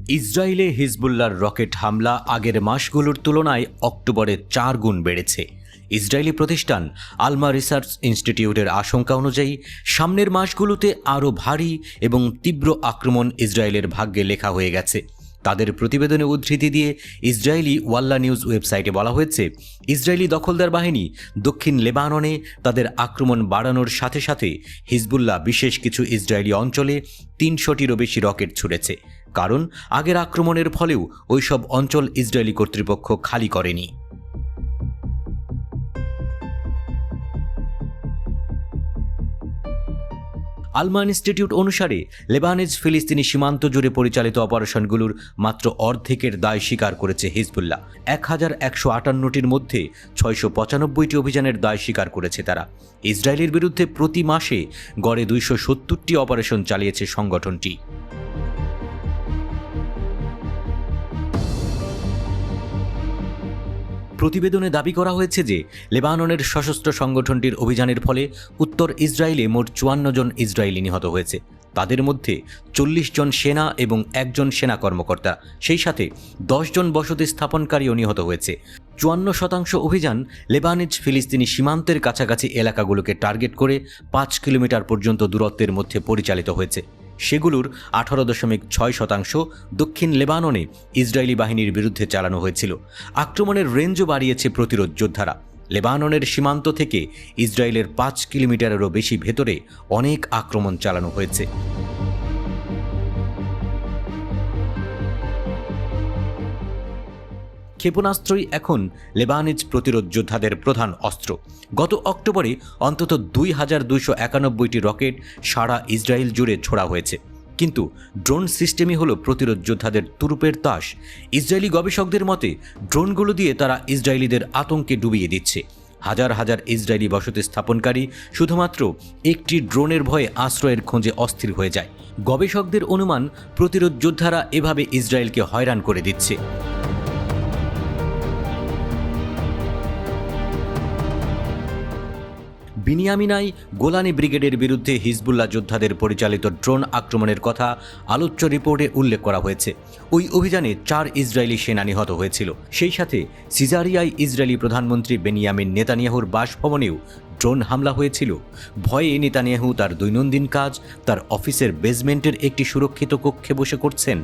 ইসরায়েলে হিজবুল্লাহর রকেট হামলা আগের মাসগুলোর তুলনায় অক্টোবরে 4 গুণ বেড়েছে। ইসরায়েলি প্রতিষ্ঠান আলমা রিসার্চ ইনস্টিটিউটের আশঙ্কা অনুযায়ী সামনের মাসগুলোতে আরও ভারী এবং তীব্র আক্রমণ ইসরায়েলের ভাগ্যে লেখা হয়ে গেছে। তাদের প্রতিবেদনে উদ্ধৃতি দিয়ে ইসরায়েলি ওয়াল্লা নিউজ ওয়েবসাইটে বলা হয়েছে, ইসরায়েলি দখলদার বাহিনী দক্ষিণ লেবাননে তাদের আক্রমণ বাড়ানোর সাথে সাথে হিজবুল্লাহ বিশেষ কিছু ইসরায়েলি অঞ্চলে 300টিরও বেশি রকেট ছুড়েছে। কারণ আগের আক্রমণের ফলেও ওইসব অঞ্চল ইসরায়েলি কর্তৃপক্ষ খালি করেনি। আলমা ইনস্টিটিউট অনুসারে লেবানজ ফিলিস্তিনি সীমান্ত জুড়ে পরিচালিত অপারেশনগুলোর মাত্র অর্ধেকের দায় স্বীকার করেছে হিজবুল্লাহ। 1158টির মধ্যে 695টি অভিযানের দায় স্বীকার করেছে তারা। ইসরায়েলের বিরুদ্ধে প্রতি মাসে গড়ে 270টি অপারেশন চালিয়েছে সংগঠনটি। প্রতিবেদনে দাবি করা হয়েছে যে লেবাননের সশস্ত্র সংগঠনটির অভিযানের ফলে উত্তর ইসরায়েলে মোট 54 জন ইসরায়েলি নিহত হয়েছে। তাদের মধ্যে 40 জন সেনা এবং 1 জন সেনা কর্মকর্তা, সেই সাথে 10 জন বসতি স্থাপনকারীও নিহত হয়েছে। 54% অভিযান লেবানজ ফিলিস্তিনি সীমান্তের কাছাকাছি এলাকাগুলোকে টার্গেট করে 5 কিলোমিটার পর্যন্ত দূরত্বের মধ্যে পরিচালিত হয়েছে। সেগুলোর 18.6% দক্ষিণ লেবাননে ইসরায়েলি বাহিনীর বিরুদ্ধে চালানো হয়েছিল। আক্রমণের রেঞ্জও বাড়িয়েছে প্রতিরোধ যোদ্ধারা। লেবাননের সীমান্ত থেকে ইসরায়েলের 5 কিলোমিটারেরও বেশি ভেতরে অনেক আক্রমণ চালানো হয়েছে। ক্ষেপণাস্ত্রই এখন লেবানিজ প্রতিরোধ যোদ্ধাদের প্রধান অস্ত্র। গত অক্টোবরে অন্তত 2291টি রকেট সারা ইসরায়েল জুড়ে ছোড়া হয়েছে। কিন্তু ড্রোন সিস্টেমই হলো প্রতিরোধ যোদ্ধাদের তুরুপের তাস। ইসরায়েলি গবেষকদের মতে ড্রোনগুলো দিয়ে তারা ইসরায়েলিদের আতঙ্কে ডুবিয়ে দিচ্ছে। হাজার হাজার ইসরায়েলি বসতি স্থাপনকারী শুধুমাত্র একটি ড্রোনের ভয়ে আশ্রয়ের খোঁজে অস্থির হয়ে যায়। গবেষকদের অনুমান, প্রতিরোধ যোদ্ধারা এভাবে ইসরায়েলকে হয়রান করে দিচ্ছে। বিনিয়ামিনায় গোলানি ব্রিগেডের বিরুদ্ধে হিজবুল্লাহ যোদ্ধাদের পরিচালিত ড্রোন আক্রমণের কথা আলোচ্য রিপোর্টে উল্লেখ করা হয়েছে। ওই অভিযানে 4 ইসরায়েলি সেনা নিহত হয়েছিল। সেই সাথে সিজারিয়ায় ইসরায়েলি প্রধানমন্ত্রী বেনিয়ামিন নেতানিয়াহুর বাসভবনেও ড্রোন হামলা হয়েছিল। ভয়ে নেতানিয়াহু তার দৈনন্দিন কাজ তার অফিসের বেসমেন্টের একটি সুরক্ষিত কক্ষে বসে করছেন।